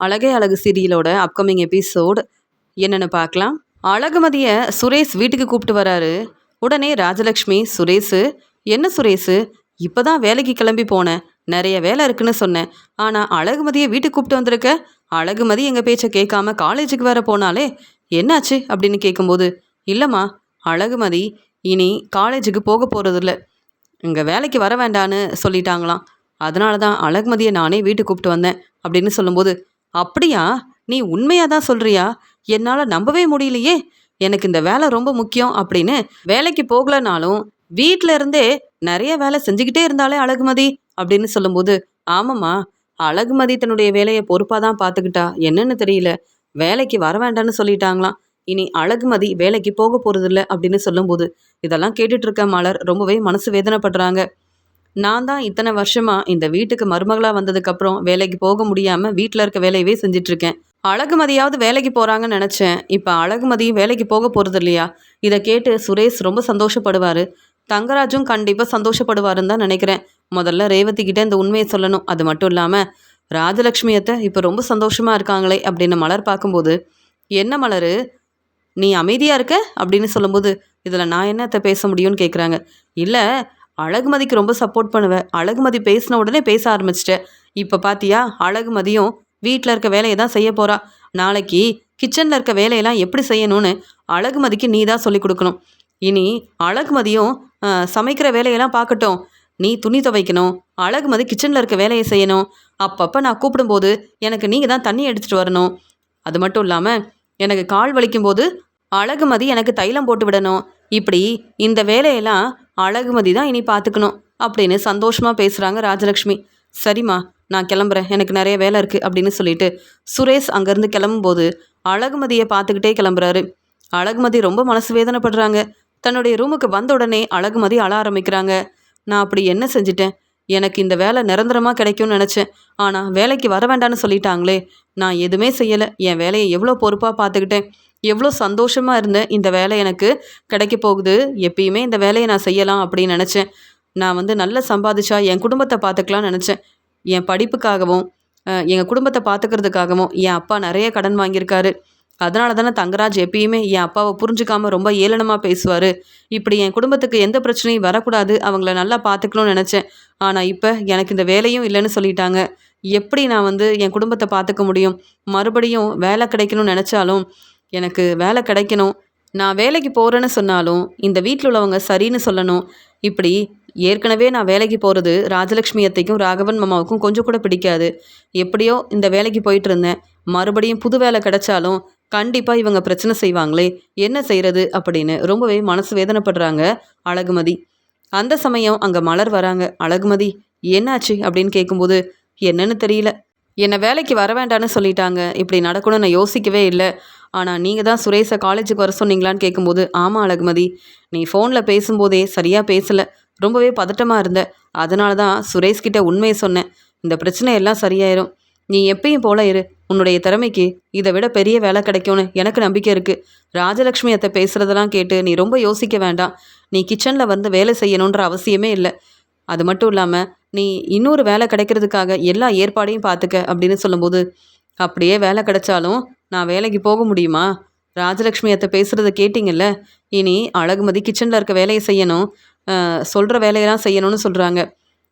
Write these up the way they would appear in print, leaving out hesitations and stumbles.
அழகே அழகு சீரியலோட upcoming episode என்னன்னு பார்க்கலாம். அழகுமதிய சுரேஷ் வீட்டுக்கு கூப்பிட்டு வராரு. உடனே ராஜலக்ஷ்மி, சுரேஷு, என்ன சுரேஷு, இப்பதான் வேலைக்கு கிளம்பி போனேன், நிறைய வேலை இருக்குன்னு சொன்னேன், ஆனா அழகுமதியை வீட்டுக்கு கூப்பிட்டு வந்திருக்க, அழகுமதி எங்க பேச்சை கேட்காம காலேஜுக்கு வேற போனாலே, என்னாச்சு அப்படின்னு கேட்கும்போது, இல்லம்மா, அழகுமதி இனி காலேஜுக்கு போக போறதில்ல, இங்கே வேலைக்கு வர வேண்டான்னு சொல்லிட்டாங்களாம், அதனால தான் அழகுமதியை நானே வீட்டுக்கு கூப்பிட்டு வந்தேன் அப்படின்னு சொல்லும்போது, அப்படியா, நீ உண்மையாக தான் சொல்கிறியா, என்னால் நம்பவே முடியலையே, எனக்கு இந்த வேலை ரொம்ப முக்கியம் அப்படின்னு வேலைக்கு போகலனாலும் வீட்டில இருந்தே நிறைய வேலை செஞ்சுக்கிட்டே இருந்தாலே அழகுமதி அப்படின்னு சொல்லும்போது, ஆமாம்மா, அழகுமதி தன்னுடைய வேலையை பொறுப்பாக தான் பார்த்துக்கிட்டா, என்னன்னு தெரியல, வேலைக்கு வர வேண்டான்னு சொல்லிட்டாங்களாம், இனி அழகுமதி வேலைக்கு போக போகிறதில்ல அப்படின்னு சொல்லும்போது, இதெல்லாம் கேட்டுட்டு இருக்க மலர் ரொம்பவே மனசு வேதனைப்படுறாங்க. நான் தான் இத்தனை வருஷமா இந்த வீட்டுக்கு மருமகளாக வந்ததுக்கப்புறம் வேலைக்கு போக முடியாமல் வீட்டில் இருக்க வேலையவே செஞ்சிட்ருக்கேன். அழகுமதியாவது வேலைக்கு போகிறாங்கன்னு நினச்சேன், இப்போ அழகுமதியும் வேலைக்கு போக போகிறது இல்லையா? இதை கேட்டு சுரேஷ் ரொம்ப சந்தோஷப்படுவார். தங்கராஜும் கண்டிப்பாக சந்தோஷப்படுவாருன்னு தான் நினைக்கிறேன். முதல்ல ரேவதி கிட்டே இந்த உண்மையை சொல்லணும். அது மட்டும் இல்லாமல் ராஜலக்ஷ்மியத்தை இப்போ ரொம்ப சந்தோஷமாக இருக்காங்களே அப்படின்னு மலர் பார்க்கும்போது, என்ன மலர், நீ அமைதியாக இருக்க அப்படின்னு சொல்லும்போது, இதில் நான் என்னத்தை பேச முடியும்னு கேட்குறாங்க. இல்லை, அழகுமதிக்கு ரொம்ப சப்போர்ட் பண்ணுவேன், அழகுமதி பேசின உடனே பேச ஆரம்பிச்சிட்டேன், இப்போ பார்த்தியா அழகுமதியும் வீட்டில் இருக்க வேலையை தான் செய்ய போகிறா, நாளைக்கு கிச்சனில் இருக்க வேலையெல்லாம் எப்படி செய்யணும்னு அழகுமதிக்கு நீ தான் சொல்லிக் கொடுக்கணும், இனி அழகுமதியும் சமைக்கிற வேலையெல்லாம் பார்க்கட்டும், நீ துணி துவைக்கணும், அழகுமதி கிச்சனில் இருக்க வேலையை செய்யணும், அப்பப்போ நான் கூப்பிடும்போது எனக்கு நீங்கள் தான் தண்ணி எடுத்துகிட்டு வரணும், அது மட்டும் இல்லாமல் எனக்கு கால் வலிக்கும்போது அழகுமதி எனக்கு தைலம் போட்டு விடணும், இப்படி இந்த வேலையெல்லாம் அழகுமதி தான் இனி பார்த்துக்கணும் அப்படின்னு சந்தோஷமாக பேசுகிறாங்க ராஜலக்ஷ்மி. சரிம்மா, நான் கிளம்புறேன், எனக்கு நிறைய வேலை இருக்குது அப்படின்னு சொல்லிட்டு சுரேஷ் அங்கேருந்து கிளம்பும்போது அழகுமதியை பார்த்துக்கிட்டே கிளம்புறாரு. அழகுமதி ரொம்ப மனசு வேதனைப்படுறாங்க. தன்னுடைய ரூமுக்கு வந்த உடனே அழகுமதி அழ ஆரம்பிக்கிறாங்க. நான் அப்படி என்ன செஞ்சிட்டேன், எனக்கு இந்த வேலை நிரந்தரமாக கிடைக்கும்னு நினச்சேன், ஆனால் வேலைக்கு வர வேண்டான்னு சொல்லிட்டாங்களே, நான் எதுவுமே செய்யலை, என் வேலையை எவ்வளோ பொறுப்பாக பார்த்துக்கிட்டேன், எவ்வளோ சந்தோஷமாக இருந்தேன், இந்த வேலை எனக்கு கிடைக்க போகுது, எப்பயுமே இந்த வேலையை நான் செய்யலாம் அப்படின்னு நினச்சேன், நான் நல்லா சம்பாதிச்சா என் குடும்பத்தை பார்த்துக்கலாம்னு நினச்சேன், என் படிப்புக்காகவும் எங்கள் குடும்பத்தை பார்த்துக்கிறதுக்காகவும் என் அப்பா நிறைய கடன் வாங்கியிருக்காரு, அதனால தானே தங்கராஜ் எப்பயுமே என் அப்பாவை புரிஞ்சுக்காமல் ரொம்ப ஏளனமாக பேசுவார், இப்படி என் குடும்பத்துக்கு எந்த பிரச்சனையும் வரக்கூடாது, அவங்கள நல்லா பார்த்துக்கணும்னு நினச்சேன், ஆனால் இப்போ எனக்கு இந்த வேலையும் இல்லைன்னு சொல்லிட்டாங்க, எப்படி நான் என் குடும்பத்தை பார்த்துக்க முடியும், மறுபடியும் வேலை கிடைக்கணும்னு நினச்சாலும் எனக்கு வேலை கிடைக்கணும், நான் வேலைக்கு போகிறேன்னு சொன்னாலும் இந்த வீட்டில் உள்ளவங்க சரின்னு சொல்லணும், இப்படி ஏற்கனவே நான் வேலைக்கு போகிறது ராஜலக்ஷ்மி அத்தைக்கும் ராகவன் மாமாவுக்கும் கொஞ்சம் கூட பிடிக்காது, எப்படியோ இந்த வேலைக்கு போயிட்டு இருந்தேன், மறுபடியும் புது வேலை கிடைச்சாலும் கண்டிப்பாக இவங்க பிரச்சனை செய்வாங்களே, என்ன செய்கிறது அப்படின்னு ரொம்பவே மனசு வேதனைப்படுறாங்க அழகுமதி. அந்த சமயம் அங்கே மலர் வராங்க. அழகுமதி, என்னாச்சு அப்படின்னு கேட்கும்போது, என்னன்னு தெரியல, என்னை வேலைக்கு வர வேண்டான்னு சொல்லிட்டாங்க, இப்படி நடக்கணும்னு நான் யோசிக்கவே இல்லை, ஆனால் நீங்கள் தான் சுரேஷை காலேஜுக்கு வர சொன்னீங்களான்னு கேட்கும்போது, ஆமாம் அழகுமதி, நீ ஃபோனில் பேசும்போதே சரியாக பேசலை, ரொம்பவே பதட்டமாக இருந்த, அதனால தான் சுரேஷ்கிட்ட உண்மையை சொன்னேன், இந்த பிரச்சனை எல்லாம் சரியாயிரும், நீ எப்பயும் போல இரு, உன்னுடைய திறமைக்கு இதை விட பெரிய வேலை கிடைக்கும்னு எனக்கு நம்பிக்கை இருக்குது, ராஜலக்ஷ்மி அத்தை பேசுகிறதெல்லாம் கேட்டு நீ ரொம்ப யோசிக்க வேண்டாம், நீ கிச்சனில் வேலை செய்யணுன்ற அவசியமே இல்லை, அது மட்டும் இல்லாமல் நீ இன்னொரு வேலை கிடைக்கிறதுக்காக எல்லா ஏற்பாடையும் பார்த்துக்க அப்படின்னு சொல்லும்போது, அப்படியே வேலை கிடைச்சாலும் நான் வேலைக்கு போக முடியுமா, ராஜலக்ஷ்மி அத்தை பேசுகிறத கேட்டிங்கல்ல, இனி அழகுமதி கிச்சனில் இருக்க வேலையை செய்யணும், சொல்கிற வேலையெல்லாம் செய்யணும்னு சொல்கிறாங்க,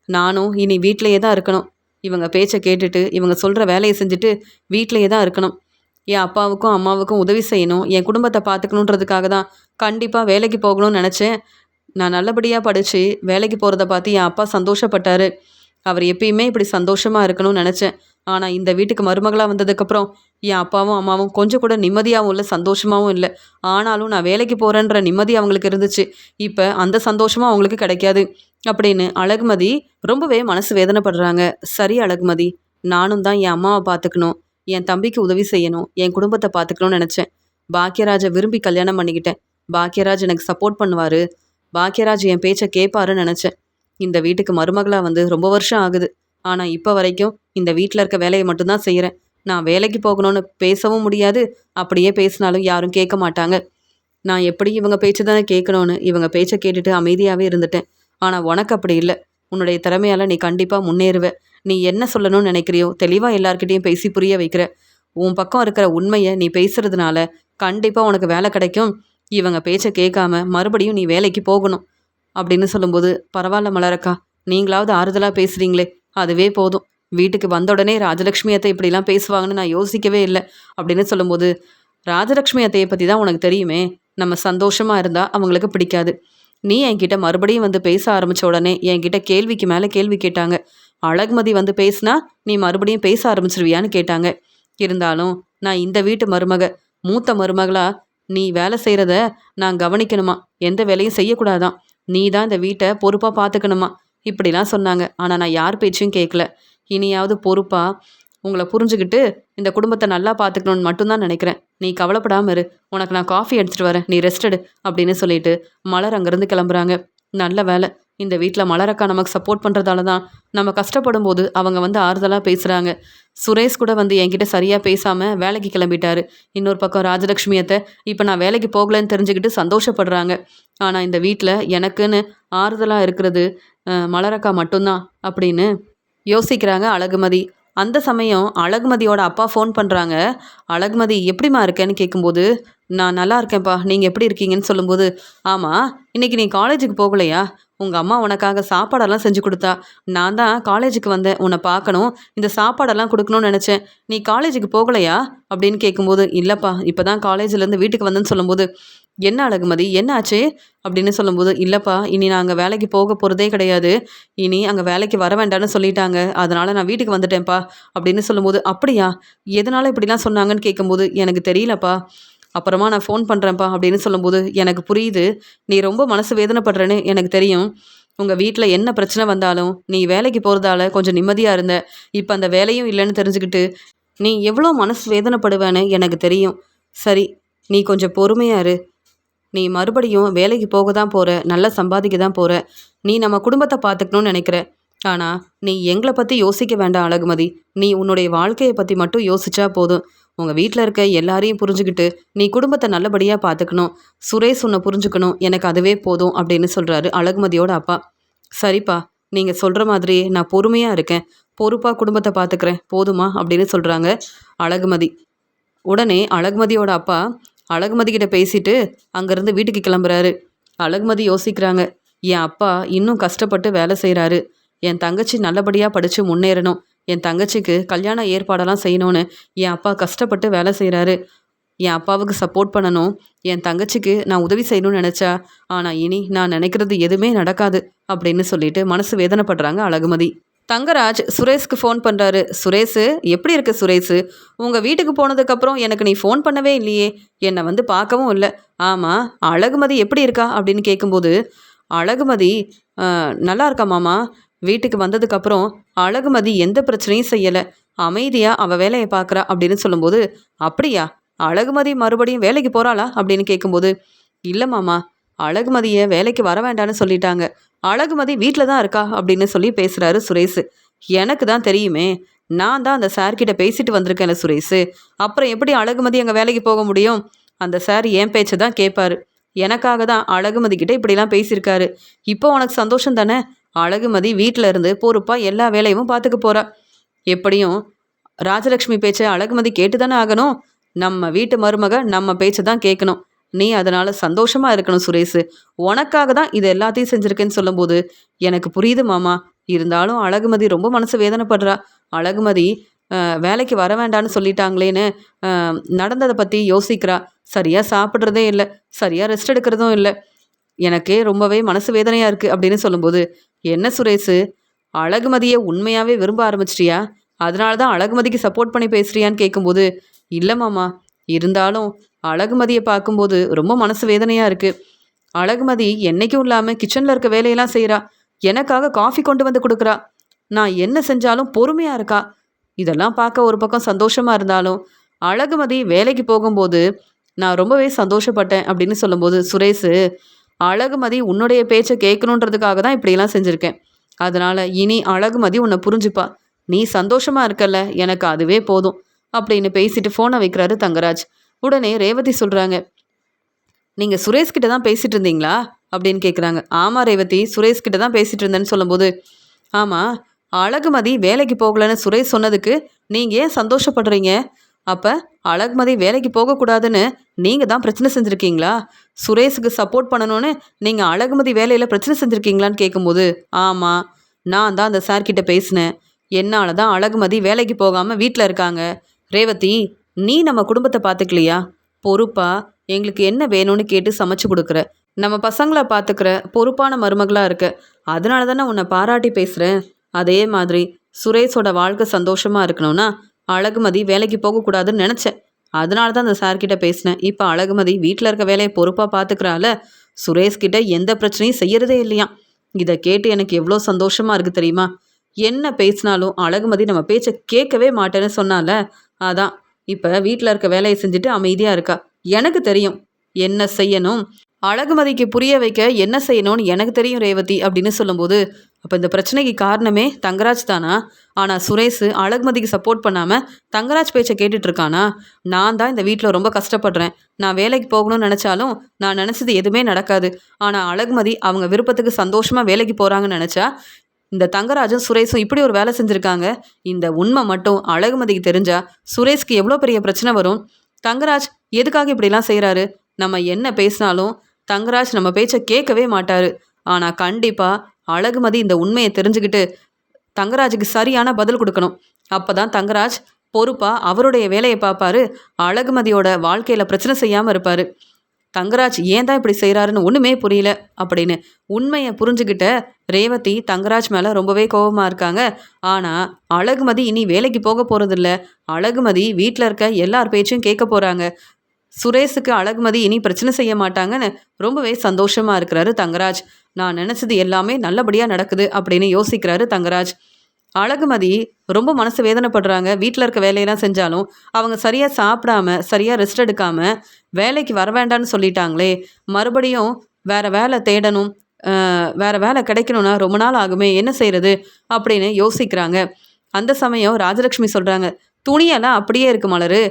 நானும் இனி வீட்டிலையே தான் இருக்கணும், இவங்க பேச்சை கேட்டுட்டு இவங்க சொல்கிற வேலையை செஞ்சுட்டு வீட்டிலையே தான் இருக்கணும், என் அப்பாவுக்கும் அம்மாவுக்கும் உதவி செய்யணும், என் குடும்பத்தை பார்த்துக்கணுன்றதுக்காக தான் கண்டிப்பாக வேலைக்கு போகணும்னு நினச்சேன், நான் நல்லபடியாக படித்து வேலைக்கு போகிறத பார்த்து என் அப்பா சந்தோஷப்பட்டார், அவர் எப்பயுமே இப்படி சந்தோஷமாக இருக்கணும்னு நினச்சேன், ஆனால் இந்த வீட்டுக்கு மருமகளாக வந்ததுக்கப்புறம் என் அப்பாவும் அம்மாவும் கொஞ்சம் கூட நிம்மதியாகவும் இல்லை, சந்தோஷமாகவும் இல்லை, ஆனாலும் நான் வேலைக்கு போகிறேன்ற நிம்மதி அவங்களுக்கு இருந்துச்சு, இப்போ அந்த சந்தோஷமும் அவங்களுக்கு கிடைக்காது அப்படின்னு அழகுமதி ரொம்பவே மனசு வேதனைப்படுறாங்க. சரி அழகுமதி, நானும் தான் என் அம்மாவை பார்த்துக்கணும், என் தம்பிக்கு உதவி செய்யணும், என் குடும்பத்தை பார்த்துக்கணும்னு நினச்சேன், பாக்கியராஜை விரும்பி கல்யாணம் பண்ணிக்கிட்டேன், பாக்கியராஜ் எனக்கு சப்போர்ட் பண்ணுவார், பாக்கியராஜ் என் பேச்சை கேட்பாருன்னு நினச்சேன், இந்த வீட்டுக்கு மருமகளாக ரொம்ப வருஷம் ஆகுது, ஆனால் இப்போ வரைக்கும் இந்த வீட்டில் இருக்க வேலையை மட்டும்தான் செய்கிறேன், நான் வேலைக்கு போகணும்னு பேசவும் முடியாது, அப்படியே பேசினாலும் யாரும் கேட்க மாட்டாங்க, நான் எப்படி இவங்க பேச்சு தானே கேட்கணும்னு இவங்க பேச்சை கேட்டுட்டு அமைதியாகவே இருந்துட்டேன், ஆனால் உனக்கு அப்படி இல்லை, உன்னுடைய திறமையால் நீ கண்டிப்பாக முன்னேறுவ, நீ என்ன சொல்லணும்னு நினைக்கிறியோ தெளிவாக எல்லார்கிட்டையும் பேசி புரிய வைக்கிற. உன் பக்கம் இருக்கிற உண்மையை நீ பேசுறதுனால கண்டிப்பாக உனக்கு வேலை கிடைக்கும். இவங்க பேச்சை கேட்காம மறுபடியும் நீ வேலைக்கு போகணும் அப்படின்னு சொல்லும்போது, பரவாயில்ல மலரக்கா, நீங்களாவது ஆறுதலாக பேசுகிறீங்களே, அதுவே போதும். வீட்டுக்கு வந்த உடனே ராஜலக்ஷ்மி அத்தை இப்படிலாம் பேசுவாங்கன்னு நான் யோசிக்கவே இல்லை அப்படின்னு சொல்லும்போது, ராஜலக்ஷ்மி அத்தையை பற்றி தான் உனக்கு தெரியுமே, நம்ம சந்தோஷமாக இருந்தால் அவங்களுக்கு பிடிக்காது. நீ என்கிட்ட மறுபடியும் வந்து பேச ஆரம்பித்த உடனே என்கிட்ட கேள்விக்கு மேலே கேள்வி கேட்டாங்க. அழகுமதி வந்து பேசினா நீ மறுபடியும் பேச ஆரம்பிச்சிருவியான்னு கேட்டாங்க. இருந்தாலும் நான் இந்த வீட்டு மருமக, மூத்த மருமகளா நீ வேலை செய்கிறத நான் கவனிக்கணுமா, எந்த வேலையும் செய்யக்கூடாதான், நீ தான் இந்த வீட்டை பொறுப்பாக பார்த்துக்கணுமா, இப்படிலாம் சொன்னாங்க. ஆனால் நான் யார் பேச்சையும் கேட்கல. இனியாவது பொறுப்பாக உங்களை புரிஞ்சுக்கிட்டு இந்த குடும்பத்தை நல்லா பார்த்துக்கணுன்னு மட்டும்தான் நினைக்கிறேன். நீ கவலைப்படாமல் இரு, உனக்கு நான் காஃபி எடுத்துகிட்டு வரேன், நீ ரெஸ்ட் எடு அப்படின்னு சொல்லிட்டு மலர் அங்கேருந்து கிளம்புறாங்க. நல்ல வேலை, இந்த வீட்டில் மலரக்கா நமக்கு சப்போர்ட் பண்ணுறதால தான் நம்ம கஷ்டப்படும் போது அவங்க வந்து ஆறுதலாக பேசுகிறாங்க. சுரேஷ் கூட வந்து என்கிட்ட சரியாக பேசாமல் வேலைக்கு கிளம்பிட்டாரு. இன்னொரு பக்கம் ராஜலக்ஷ்மி அத்தை இப்போ நான் வேலைக்கு போகலன்னு தெரிஞ்சுக்கிட்டு சந்தோஷப்படுறாங்க. ஆனால் இந்த வீட்டில் எனக்குன்னு ஆறுதலாக இருக்கிறது மலரக்கா மட்டும்தான் அப்படின்னு யோசிக்கிறாங்க அழகுமதி. அந்த சமயம் அழகுமதியோட அப்பா ஃபோன் பண்ணுறாங்க. அழகுமதி எப்படிம்மா இருக்கேன்னு கேட்கும்போது, நான் நல்லா இருக்கேன்ப்பா, நீங்கள் எப்படி இருக்கீங்கன்னு சொல்லும்போது, ஆமாம் இன்னைக்கு நீ காலேஜுக்கு போகலையா, உங்கள் அம்மா உனக்காக சாப்பாடெல்லாம் செஞ்சு கொடுத்தா, நான் தான் காலேஜுக்கு வந்தேன் உன்னை பார்க்கணும், இந்த சாப்பாடெல்லாம் கொடுக்கணும்னு நினச்சேன், நீ காலேஜுக்கு போகலையா அப்படின்னு கேட்கும்போது, இல்லைப்பா இப்போ தான் காலேஜ்லேருந்து வீட்டுக்கு வந்தேன்னு சொல்லும்போது, என்ன அழகுமதி என்ன ஆச்சு அப்படின்னு சொல்லும்போது, இல்லைப்பா இனி நான் அங்கே வேலைக்கு போக போகிறதே கிடையாது, இனி அங்கே வேலைக்கு வர வேண்டாம்னு சொல்லிட்டாங்க, அதனால் நான் வீட்டுக்கு வந்துட்டேன்ப்பா அப்படின்னு சொல்லும்போது, அப்படியா எதனால் இப்படிலாம் சொன்னாங்கன்னு கேட்கும்போது, எனக்கு தெரியலப்பா, அப்புறமா நான் ஃபோன் பண்ணுறேன்ப்பா அப்படின்னு சொல்லும்போது, எனக்கு புரியுது நீ ரொம்ப மனசு வேதனைப்படுறேன்னு எனக்கு தெரியும். உங்கள் வீட்டில் என்ன பிரச்சனை வந்தாலும் நீ வேலைக்கு போகிறதால கொஞ்சம் நிம்மதியாக இருந்த, இப்போ அந்த வேலையும் இல்லைன்னு தெரிஞ்சுக்கிட்டு நீ எவ்வளோ மனசு வேதனைப்படுவேன்னு எனக்கு தெரியும். சரி, நீ கொஞ்சம் பொறுமையாக இரு, நீ மறுபடியும் வேலைக்கு போக தான் போகிற, நல்லா சம்பாதிக்க தான் போகிற, நீ நம்ம குடும்பத்தை பார்த்துக்கணும்னு நினைக்கிற, ஆனால் நீ எங்களை பற்றி யோசிக்க வேண்டாம் அழகுமதி, நீ உன்னுடைய வாழ்க்கையை பற்றி மட்டும் யோசிச்சா போதும். உங்கள் வீட்டில் இருக்க எல்லாரையும் புரிஞ்சுக்கிட்டு நீ குடும்பத்தை நல்லபடியாக பார்த்துக்கணும், சுரேஷ் உன்னை புரிஞ்சுக்கணும், எனக்கு அதுவே போதும் அப்படின்னு சொல்கிறாரு அழகுமதியோட அப்பா. சரிப்பா, நீங்கள் சொல்கிற மாதிரி நான் பொறுமையாக இருக்கேன், பொறுப்பாக குடும்பத்தை பார்த்துக்கிறேன், போதுமா அப்படின்னு சொல்கிறாங்க அழகுமதி. உடனே அழகுமதியோட அப்பா அழகுமதி கிட்ட பேசிட்டு அங்கேருந்து வீட்டுக்கு கிளம்புறாரு. அழகுமதி யோசிக்கிறாங்க, என் அப்பா இன்னும் கஷ்டப்பட்டு வேலை செய்கிறாரு, என் தங்கச்சி நல்லபடியாக படித்து முன்னேறணும், என் தங்கச்சிக்கு கல்யாண ஏற்பாடெல்லாம் செய்யணும்னு என் அப்பா கஷ்டப்பட்டு வேலை செய்கிறாரு, என் அப்பாவுக்கு சப்போர்ட் பண்ணணும், என் தங்கச்சிக்கு நான் உதவி செய்யணும்னு நினச்சா, ஆனால் இனி நான் நினைக்கிறது எதுவுமே நடக்காது அப்படின்னு சொல்லிட்டு மனசு வேதனைப்படுறாங்க அழகுமதி. தங்கராஜ் சுரேஷ்க்கு ஃபோன் பண்ணுறாரு. சுரேஷு எப்படி இருக்கு சுரேஷு, உங்கள் வீட்டுக்கு போனதுக்கப்புறம் எனக்கு நீ ஃபோன் பண்ணவே இல்லையே, என்னை வந்து பார்க்கவும் இல்லை. ஆமாம் அழகுமதி எப்படி இருக்கா அப்படின்னு கேட்கும்போது, அழகுமதி நல்லா இருக்கா மாமா, வீட்டுக்கு வந்ததுக்கப்புறம் அழகுமதி எந்த பிரச்சனையும் செய்யலை, அமைதியாக அவள் வேலையை பார்க்குறா அப்படின்னு சொல்லும்போது, அப்படியா அழகுமதி மறுபடியும் வேலைக்கு போகிறாளா அப்படின்னு கேட்கும்போது, இல்லை மாமா அழகுமதியை வேலைக்கு வர வேண்டான்னு சொல்லிட்டாங்க, அழகுமதி வீட்டில் தான் இருக்கா அப்படின்னு சொல்லி பேசுகிறாரு சுரேஷ். எனக்கு தான் தெரியுமே, நான் தான் அந்த சார்கிட்ட பேசிட்டு வந்திருக்கேன்ல சுரேஷ், அப்புறம் எப்படி அழகுமதி அங்கே வேலைக்கு போக முடியும், அந்த சார் என் பேச்சை தான் கேட்பாரு, எனக்காக தான் அழகுமதி கிட்ட இப்படிலாம் பேசியிருக்காரு, இப்போ உனக்கு சந்தோஷம் தானே, அழகுமதி வீட்டில் இருந்து பொறுப்பாக எல்லா வேலையும் பார்த்துக்க போகிறா, எப்படியும் ராஜலக்ஷ்மி பேச்சை அழகுமதி கேட்டு தானே ஆகணும், நம்ம வீட்டு மருமக நம்ம பேச்சை தான் கேட்கணும், நீ அதனால் சந்தோஷமாக இருக்கணும் சுரேஷ், உனக்காக தான் இது எல்லாத்தையும் செஞ்சுருக்கேன்னு சொல்லும்போது எனக்கு புரியுது மாமா, இருந்தாலும் அழகுமதி ரொம்ப மனசு வேதனைப்படுறா, அழகுமதி வேலைக்கு வர வேண்டான்னு சொல்லிட்டாங்களேன்னு நடந்ததை பற்றி யோசிக்கிறா, சரியாக சாப்பிட்றதே இல்லை, சரியாக ரெஸ்ட் எடுக்கிறதும் இல்லை, எனக்கே ரொம்பவே மனசு வேதனையாக இருக்குது அப்படின்னு சொல்லும்போது, என்ன சுரேஷ் அழகுமதியை உண்மையாகவே விரும்ப ஆரம்பிச்சிட்டியா, அதனால தான் அழகுமதிக்கு சப்போர்ட் பண்ணி பேசுறியான்னு கேட்கும்போது, இல்லை மாமா, இருந்தாலும் அழகுமதியை பார்க்கும்போது ரொம்ப மனசு வேதனையாக இருக்குது, அழகுமதி என்றைக்கும் இல்லாமல் கிச்சனில் இருக்க வேலையெல்லாம் செய்கிறா, எனக்காக காஃபி கொண்டு வந்து கொடுக்குறா, நான் என்ன செஞ்சாலும் பொறுமையாக இருக்கா, இதெல்லாம் பார்க்க ஒரு பக்கம் சந்தோஷமாக இருந்தாலும் அழகுமதி வேலைக்கு போகும்போது நான் ரொம்பவே சந்தோஷப்பட்டேன் அப்படின்னு சொல்லும்போது, சுரேஷ் அழகுமதி உன்னுடைய பேச்சை கேட்கணுன்றதுக்காக தான் இப்படியெல்லாம் செஞ்சுருக்கேன், அதனால் இனி அழகுமதி உன்னை புரிஞ்சுப்பா, நீ சந்தோஷமாக இருக்கல்ல எனக்கு அதுவே போதும் அப்படின்னு பேசிட்டு ஃபோனை வைக்கிறாரு தங்கராஜ். உடனே ரேவதி சொல்கிறாங்க, நீங்கள் சுரேஷ்கிட்ட தான் பேசிகிட்டு இருந்தீங்களா அப்படின்னு கேட்குறாங்க. ஆமாம் ரேவதி, சுரேஷ்கிட்ட தான் பேசிகிட்டு இருந்தேன்னு சொல்லும்போது, ஆமாம் அழகுமதி வேலைக்கு போகலன்னு சுரேஷ் சொன்னதுக்கு நீங்கள் ஏன் சந்தோஷப்படுறீங்க? அப்போ அழகுமதி வேலைக்கு போகக்கூடாதுன்னு நீங்கள் தான் பிரச்சனை செஞ்சுருக்கீங்களா? சுரேஷுக்கு சப்போர்ட் பண்ணணும்னு நீங்கள் அழகுமதி வேலையில் பிரச்சனை செஞ்சுருக்கீங்களான்னு கேட்கும்போது, ஆமாம், நான் தான் அந்த சார்கிட்ட பேசினேன். என்னால் தான் அழகுமதி வேலைக்கு போகாமல் வீட்டில் இருக்காங்க. ரேவதி, நீ நம்ம குடும்பத்தை பார்த்துக்கலையா? பொறுப்பா எங்களுக்கு என்ன வேணும்னு கேட்டு சமைச்சு கொடுக்குற, நம்ம பசங்களை பார்த்துக்கிற பொறுப்பான மருமகளாக இருக்க. அதனால தானே உன்னை பாராட்டி பேசுகிறேன். அதே மாதிரி சுரேஷோட வாழ்க்கை சந்தோஷமாக இருக்கணும்னா அழகுமதி வேலைக்கு போகக்கூடாதுன்னு நினச்சேன். அதனால தான் அந்த சார்கிட்ட பேசினேன். இப்போ அழகுமதி வீட்டில் இருக்க வேலையை பொறுப்பாக பார்த்துக்கிறால, சுரேஷ்கிட்ட எந்த பிரச்சனையும் செய்யறதே இல்லையா. இதை கேட்டு எனக்கு எவ்வளோ சந்தோஷமாக இருக்குது தெரியுமா? என்ன பேசினாலும் அழகுமதி நம்ம பேச்சை கேட்கவே மாட்டேன்னு சொன்னால, அதான் இப்போ வீட்டில் இருக்க வேலையை செஞ்சுட்டு அமைதியாக இருக்கா. எனக்கு தெரியும் என்ன செய்யணும், அழகுமதிக்கு புரிய வைக்க என்ன செய்யணும்னு எனக்கு தெரியும் ரேவதி அப்படின்னு சொல்லும்போது, அப்போ இந்த பிரச்சனைக்கு காரணமே தங்கராஜ் தானா? ஆனால் சுரேஷ் அழகுமதிக்கு சப்போர்ட் பண்ணாமல் தங்கராஜ் பேச்சை கேட்டுட்டு இருக்கானா? நான் தான் இந்த வீட்டில் ரொம்ப கஷ்டப்படுறேன். நான் வேலைக்கு போகணும்னு நினச்சாலும் நான் நினச்சது எதுவுமே நடக்காது. ஆனால் அழகுமதி அவங்க விருப்பத்துக்கு சந்தோஷமாக வேலைக்கு போகிறாங்கன்னு நினச்சா, இந்த தங்கராஜும் சுரேஷும் இப்படி ஒரு வேலை செஞ்சுருக்காங்க. இந்த உண்மை மட்டும் அழகுமதிக்கு தெரிஞ்சா சுரேஷ்க்கு எவ்வளோ பெரிய பிரச்சனை வரும். தங்கராஜ் எதுக்காக இப்படிலாம் செய்கிறாரு? நம்ம என்ன பேசினாலும் தங்கராஜ் நம்ம பேச்சை கேட்கவே மாட்டார். ஆனால் கண்டிப்பாக அழகுமதி இந்த உண்மையை தெரிஞ்சுக்கிட்டு தங்கராஜுக்கு சரியான பதில் கொடுக்கணும். அப்போ தான் தங்கராஜ் பொறுப்பாக அவருடைய வேலையை பார்ப்பாரு. அழகுமதியோட வாழ்க்கையில் பிரச்சனை செய்யாமல் இருப்பார். தங்கராஜ் ஏன் தான் இப்படி செய்கிறாருன்னு ஒன்றுமே புரியல அப்படின்னு உண்மையை புரிஞ்சுக்கிட்ட ரேவதி தங்கராஜ் மேலே ரொம்பவே கோபமாக இருக்காங்க. ஆனால் அழகுமதி இனி வேலைக்கு போக போகிறதில்ல. அழகுமதி வீட்டில் இருக்க எல்லார் பேச்சும் கேட்க போகிறாங்க. சுரேஷுக்கு அழகுமதி இனி பிரச்சனை செய்ய மாட்டாங்கன்னு ரொம்பவே சந்தோஷமாக இருக்கிறாரு தங்கராஜ். நான் நினச்சது எல்லாமே நல்லபடியாக நடக்குது அப்படின்னு யோசிக்கிறாரு தங்கராஜ். அழகுமதி ரொம்ப மனசு வேதனைப்படுறாங்க. வீட்டில் இருக்க வேலையெல்லாம் செஞ்சாலும் அவங்க சரியாக சாப்பிடாம சரியாக ரெஸ்ட் எடுக்காமல் வேலைக்கு வர வேண்டான்னு சொல்லிட்டாங்களே, மறுபடியும் வேறு வேலை தேடணும், வேறு வேலை கிடைக்கணும்னா ரொம்ப நாள் ஆகுமே, என்ன செய்கிறது அப்படின்னு யோசிக்கிறாங்க. அந்த சமயம் ராஜலக்ஷ்மி சொல்கிறாங்க, துணியெல்லாம் அப்படியே இருக்கு மலரு,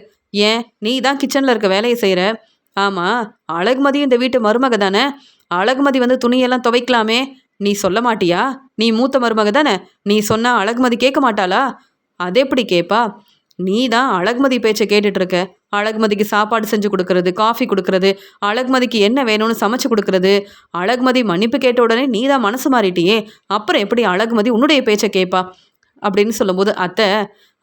ஏன் நீ தான் கிச்சனில் இருக்க வேலையை செய்கிற? ஆமாம், அழகுமதியும் இந்த வீட்டு மருமக தானே, அழகுமதி வந்து துணியெல்லாம் துவைக்கலாமே, நீ சொல்ல மாட்டியா? நீ மூத்த மருமக தானே, நீ சொன்னா அழகுமதி கேட்க மாட்டாளா? அது எப்படி கேட்பா? நீ தான் அழகுமதி பேச்சை கேட்டுட்டு இருக்க. அழகுமதிக்கு சாப்பாடு செஞ்சு கொடுக்கறது, காஃபி கொடுக்கறது, அழகுமதிக்கு என்ன வேணும்னு சமைச்சு கொடுக்கறது. அழகுமதி மன்னிப்பு கேட்ட உடனே நீ தான் மனசு மாறிட்டியே, அப்புறம் எப்படி அழகுமதி உன்னுடைய பேச்சை கேட்பா அப்படின்னு சொல்லும்போது, அத்தை,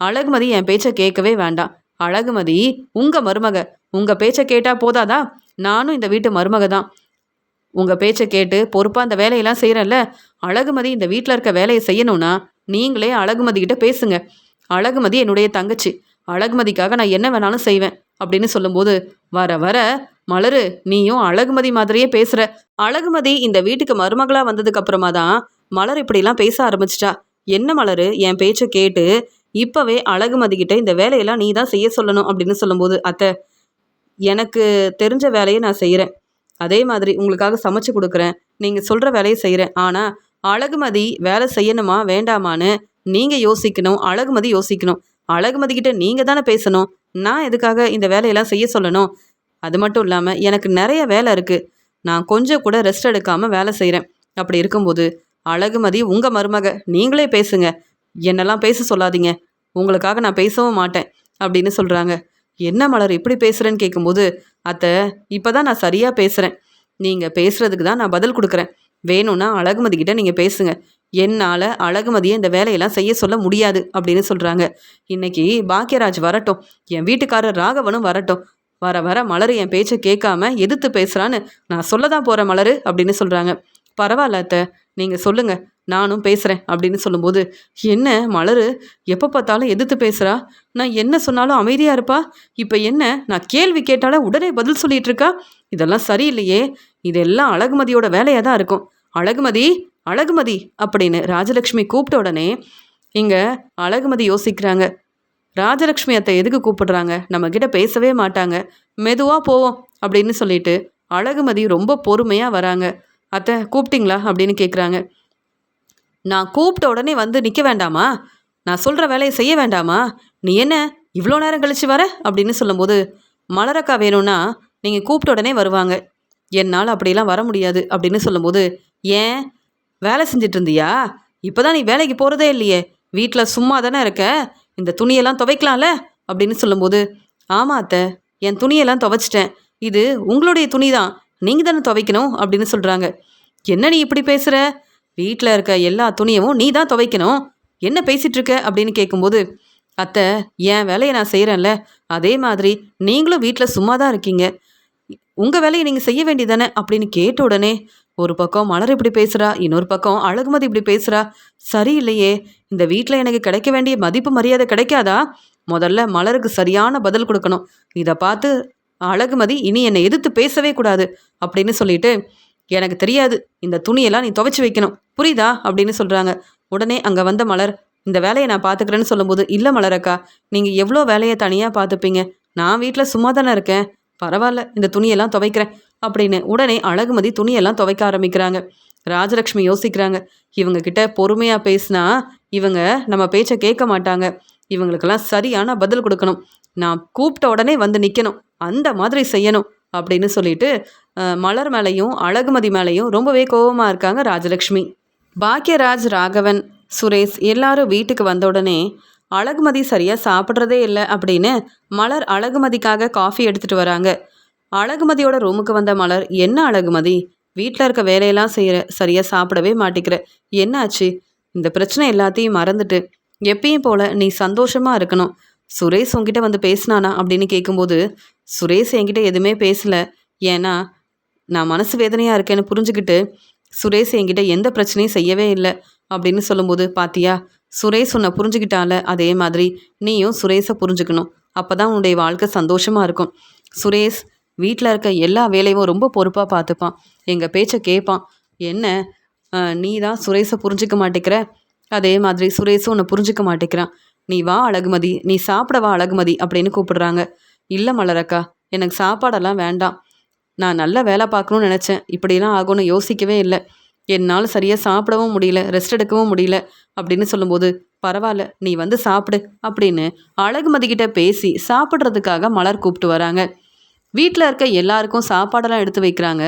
அழகுமதி என் பேச்சை கேட்கவே வேண்டாம். அழகுமதி உங்கள் மருமக, உங்கள் பேச்சை கேட்டால் போதாதா? நானும் இந்த வீட்டு மருமக தான். உங்கள் பேச்சை கேட்டு பொறுப்பாக அந்த வேலையெல்லாம் செய்கிறேன்ல. அழகுமதி இந்த வீட்டில் இருக்க வேலையை செய்யணும்னா நீங்களே அழகுமதி கிட்ட பேசுங்க. அழகுமதி என்னுடைய தங்கச்சி, அழகுமதிக்காக நான் என்ன வேணாலும் செய்வேன் அப்படின்னு சொல்லும்போது, வர வர மலரு நீயும் அழகுமதி மாதிரியே பேசுகிற. அழகுமதி இந்த வீட்டுக்கு மருமகளாக வந்ததுக்கு அப்புறமா தான் மலர் இப்படிலாம் பேச ஆரம்பிச்சிட்டா. என்ன மலரு, என் பேச்சை கேட்டு இப்போவே அழகுமதி கிட்ட இந்த வேலையெல்லாம் நீ தான் செய்ய சொல்லணும் அப்படின்னு சொல்லும்போது, அத்தை, எனக்கு தெரிஞ்ச வேலையை நான் செய்கிறேன், அதே மாதிரி உங்களுக்காக சமைச்சு கொடுக்குறேன், நீங்கள் சொல்கிற வேலையை செய்கிறேன். ஆனால் அழகுமதி வேலை செய்யணுமா வேண்டாமான்னு நீங்கள் யோசிக்கணும், அழகுமதி யோசிக்கணும். அழகுமதிக்கிட்ட நீங்கள் தானே பேசணும். நான் எதுக்காக இந்த வேலையெல்லாம் செய்ய சொல்லணும்? அது மட்டும் இல்லாமல் எனக்கு நிறைய வேலை இருக்குது. நான் கொஞ்சம் கூட ரெஸ்ட் எடுக்காமல் வேலை செய்கிறேன். அப்படி இருக்கும்போது அழகுமதி உங்கள் மருமக, நீங்களே பேசுங்க, என்னெல்லாம் பேச சொல்லாதீங்க, உங்களுக்காக நான் பேசவும் மாட்டேன் அப்படின்னு சொல்கிறாங்க. என்ன மலர் இப்படி பேசுகிறேன்னு கேட்கும்போது, அத்தை, இப்போ தான் நான் சரியாக பேசுகிறேன், நீங்கள் பேசுகிறதுக்கு தான் நான் பதில் கொடுக்குறேன். வேணும்னா அழகுமதிக்கிட்ட நீங்கள் பேசுங்க, என்னால் அழகுமதியை இந்த வேலையெல்லாம் செய்ய சொல்ல முடியாது அப்படின்னு சொல்கிறாங்க. இன்னைக்கு பாக்கியராஜ் வரட்டும், என் வீட்டுக்காரர் ராகவனும் வரட்டும், வர வர மலர் என் பேச்சை கேட்காம எதிர்த்து பேசுகிறான்னு நான் சொல்ல தான் போகிறேன் மலர் அப்படின்னு சொல்கிறாங்க. பரவாயில்ல அத்தை, நீங்கள் சொல்லுங்கள், நானும் பேசுகிறேன் அப்படின்னு சொல்லும்போது, என்ன மலர் எப்போ பார்த்தாலும் எதிர்த்து பேசுகிறா, நான் என்ன சொன்னாலும் அமைதியாக இருப்பா, இப்போ என்ன நான் கேள்வி கேட்டால உடனே பதில் சொல்லிட்டு இருக்கா, இதெல்லாம் சரியில்லையே, இதெல்லாம் அழகுமதியோட வேலையாக தான் இருக்கும். அழகுமதி, அழகுமதி அப்படின்னு ராஜலக்ஷ்மி கூப்பிட்ட உடனே இங்கே அழகுமதி யோசிக்கிறாங்க, ராஜலக்ஷ்மி அத்தை எதுக்கு கூப்பிடுறாங்க, நம்மக்கிட்ட பேசவே மாட்டாங்க, மெதுவாக போவோம் அப்படின்னு சொல்லிட்டு அழகுமதி ரொம்ப பொறுமையாக வராங்க. அத்தை கூப்பிட்டிங்களா அப்படின்னு கேட்குறாங்க. நான் கூப்பிட்ட உடனே வந்து நிற்க வேண்டாமா, நான் சொல்கிற வேலையை செய்ய வேண்டாமா, நீ என்ன இவ்வளோ நேரம் கழிச்சு வர அப்படின்னு சொல்லும்போது, மலரக்கா வேணும்னா நீங்கள் கூப்பிட்ட உடனே வருவாங்க, என்னால் அப்படிலாம் வர முடியாது அப்படின்னு சொல்லும்போது, ஏன் வேலை செஞ்சிட்டு இருந்தியா, இப்போ தான் நீ வேலைக்கு போகிறதே இல்லையே, வீட்டில் சும்மா தானே இருக்க, இந்த துணியெல்லாம் துவைக்கலாம்ல அப்படின்னு சொல்லும்போது, ஆமா அத்தை, என் துணியெல்லாம் துவைச்சிட்டேன், இது உங்களுடைய துணி தான், நீங்கள் தானே துவைக்கணும் அப்படின்னு சொல்கிறாங்க. என்ன நீ இப்படி பேசுகிற, வீட்டில் இருக்க எல்லா துணியவும் நீ தான் துவைக்கணும், என்ன பேசிகிட்டு இருக்க அப்படின்னு கேட்கும்போது, அத்தை, என் வேலையை நான் செய்கிறேன்ல, அதே மாதிரி நீங்களும் வீட்டில் சும்மா தான் இருக்கீங்க, உங்கள் வேலையை நீங்கள் செய்ய வேண்டியதானே அப்படின்னு கேட்ட உடனே, ஒரு பக்கம் மலர் இப்படி பேசுகிறா, இன்னொரு பக்கம் அழகுமதி இப்படி பேசுகிறா, சரியில்லையே, இந்த வீட்டில் எனக்கு கிடைக்க வேண்டிய மதிப்பு மரியாதை கிடைக்காதா? முதல்ல மலருக்கு சரியான பதில் கொடுக்கணும், இதை பார்த்து அழகுமதி இனி என்னை எதிர்த்து பேசவே கூடாது அப்படின்னு சொல்லிட்டு, எனக்கு தெரியாது, இந்த துணியெல்லாம் நீ துவைச்சி வைக்கணும், புரியுதா அப்படின்னு சொல்கிறாங்க. உடனே அங்கே வந்த மலர், இந்த வேலையை நான் பார்த்துக்கிறேன்னு சொல்லும்போது, இல்லை மலரக்கா, நீங்கள் எவ்வளோ வேலையை தனியாக பார்த்துப்பீங்க, நான் வீட்டில் சும்மா தானே இருக்கேன், பரவாயில்ல, இந்த துணியெல்லாம் துவைக்கிறேன் அப்படின்னு உடனே அழகுமதி துணியெல்லாம் துவைக்க ஆரம்பிக்கிறாங்க. ராஜலக்ஷ்மி யோசிக்கிறாங்க, இவங்க கிட்ட பொறுமையாக பேசினா இவங்க நம்ம பேச்சை கேட்க மாட்டாங்க, இவங்களுக்கெல்லாம் சரியான பதில் கொடுக்கணும், நான் கூப்பிட்ட உடனே வந்து நிற்கணும், அந்த மாதிரி செய்யணும் அப்படின்னு சொல்லிட்டு மலர் மேலேயும் அழகுமதி மேலேயும் ரொம்பவே கோபமாக இருக்காங்க ராஜலக்ஷ்மி. பாக்யராஜ், ராகவன், சுரேஷ் எல்லாரும் வீட்டுக்கு வந்த உடனே அழகுமதி சரியாக சாப்பிட்றதே இல்லை அப்படின்னு மலர் அழகுமதிக்காக காஃபி எடுத்துகிட்டு வராங்க. அழகுமதியோட ரூமுக்கு வந்த மலர், என்ன அழகுமதி, வீட்டில் இருக்க வேலையெல்லாம் செய்கிற, சரியாக சாப்பிடவே மாட்டிக்கிற, என்னாச்சு, இந்த பிரச்சனை எல்லாத்தையும் மறந்துட்டு எப்பயும் போல் நீ சந்தோஷமாக இருக்கணும், சுரேஷ் உங்ககிட்ட வந்து பேசினானா அப்படின்னு கேட்கும்போது, சுரேஷ் என்கிட்ட எதுவுமே பேசலை, ஏன்னா நான் மனசு வேதனையாக இருக்கேன்னு புரிஞ்சுக்கிட்டு சுரேஷ் என்கிட்ட எந்த பிரச்சனையும் செய்யவே இல்லை அப்படின்னு சொல்லும்போது, பாத்தியா, சுரேஷ் உன்னை புரிஞ்சுக்கிட்டால, அதே மாதிரி நீயும் சுரேஷை புரிஞ்சுக்கணும், அப்போ தான் உன்னுடைய வாழ்க்கை சந்தோஷமாக இருக்கும். சுரேஷ் வீட்டில் இருக்க எல்லா வேலையும் ரொம்ப பொறுப்பாக பார்த்துப்பான், எங்கள் பேச்சை கேட்பான், என்ன நீ தான் சுரேஷை புரிஞ்சிக்க மாட்டேங்கிற, அதே மாதிரி சுரேஷும் உன்னை புரிஞ்சிக்க மாட்டேங்கிறான், நீ வா அழகுமதி, நீ சாப்பிட வா அழகுமதி அப்படின்னு கூப்பிடுறாங்க. இல்லை மலரக்கா, எனக்கு சாப்பாடெல்லாம் வேண்டாம், நான் நல்ல வேலை பார்க்கணும்னு நினச்சேன், இப்படிலாம் ஆகும்னு யோசிக்கவே இல்லை, என்னால் சரியாக சாப்பிடவும் முடியல, ரெஸ்ட் எடுக்கவும் முடியல அப்படின்னு சொல்லும்போது, பரவாயில்ல, நீ வந்து சாப்பிடு அப்படின்னு அழகுமதிக்கிட்ட பேசி சாப்பிட்றதுக்காக மலர் கூப்பிட்டு வராங்க. வீட்டில் இருக்க எல்லாருக்கும் சாப்பாடெல்லாம் எடுத்து வைக்கிறாங்க